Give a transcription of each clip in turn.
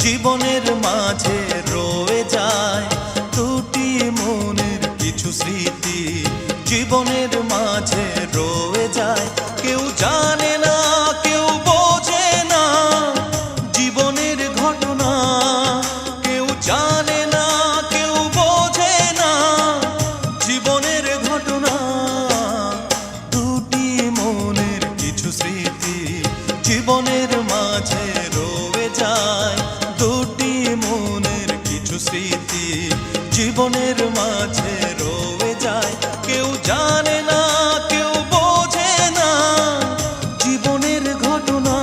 জীবনের মাঝে রয়ে যায় দুটি মনের কিছু স্মৃতি। জীবনের মাঝে রয়ে যায়, কেউ জানে না কেউ বোঝে না জীবনের ঘটনা। কেউ জানে না কেউ বোঝে না জীবনের ঘটনা। দুটি মনের কিছু স্মৃতি জীবনের মাঝে রয়ে যায়। দুটি মনের কিছু স্মৃতি জীবনের মাঝে রয়ে যায়, কেউ জানে না কেউ বোঝে না জীবনের ঘটনা।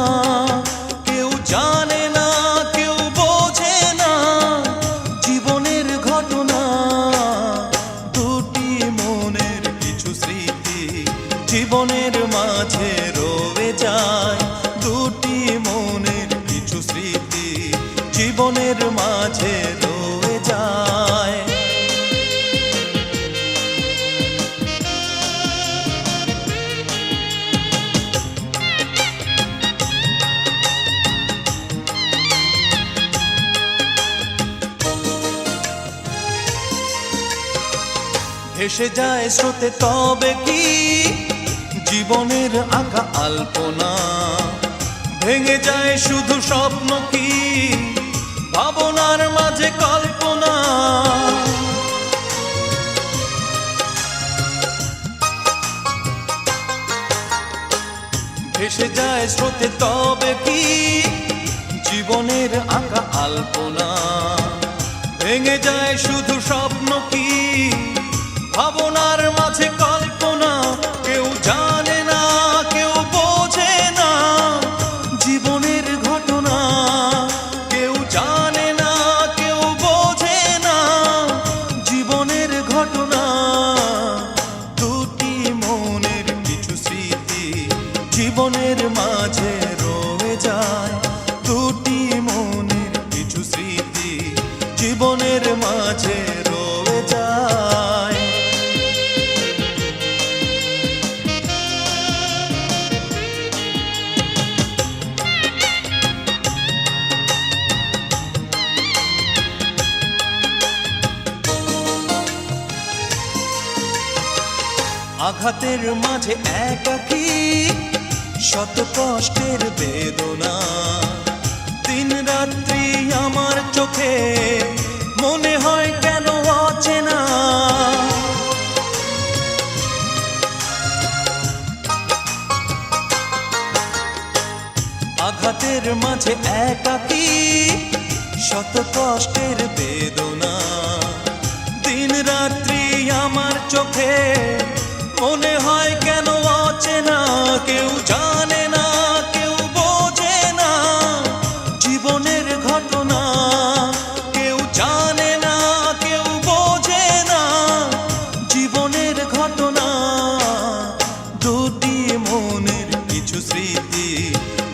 কেউ জানে না কেউ বোঝে না জীবনের ঘটনা। দুটি মনের কিছু স্মৃতি জীবনের মাঝে রয়ে যায়। দুটি মনের কিছু স্মৃতি জীবনের মাঝে রয়ে যায়। ভেসে যায় স্রোতে তবে কি জীবনের আঁকা আলপনা। ভেঙে যায় শুধু স্বপ্ন কি ভাবনার মাঝে কল্পনা। ভেসে যায় স্রোতে তবে কি জীবনের আঁকা আলপনা। ভেঙে যায় শুধু স্বপ্ন কি ভাবনার মাঝে কল্পনা। কেউ জানে না কেউ বোঝে না জীবনের ঘটনা। কেউ জানে না কেউ বোঝে না জীবনের ঘটনা। দুটি মনের কিছু স্মৃতি জীবনের মাঝে রয়ে যায়। দুটি মনের কিছু স্মৃতি জীবনের মাঝে রয়ে যায়। আঘাতের মাঝে একাকী শত কষ্টের বেদনা। দিন রাত্রি আমার চোখে মনে হয় কেন অচেনা। আঘাতের মাঝে একাকী শত কষ্টের বেদনা। দিন রাত্রি আমার চোখে মনে হয় কেন অচেনা। কেউ জানে না কেউ বোঝে না জীবনের ঘটনা। কেউ জানে না কেউ বোঝে না জীবনের ঘটনা। দুটি মনের কিছু স্মৃতি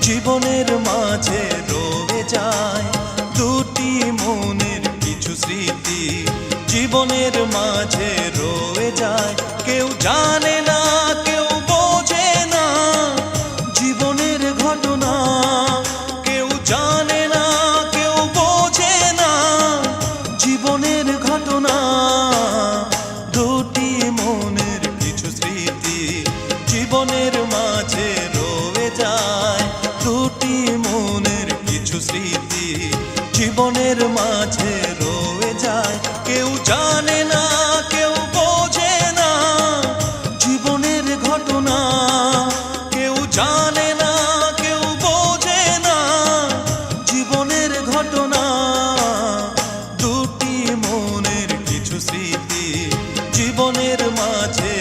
জীবনের মাঝে রয়ে যায়। দুটি মনের কিছু স্মৃতি জীবনের মাঝে রয়ে যায়, কেউ জানে না কেউ বোঝে না জীবনের ঘটনা। কেউ জানে না কেউ বোঝে না জীবনের ঘটনা। দুটি মনের কিছু স্মৃতি জীবনের মাঝে রয়ে যায়। দুটি মনের কিছু স্মৃতি জীবনের মাঝে রয়ে যায়, কেউ জানে না কেউ বোঝে না জীবনের ঘটনা। কেউ জানে না কেউ বোঝে না জীবনের ঘটনা। দুটি মনের কিছু স্মৃতি জীবনের মাঝে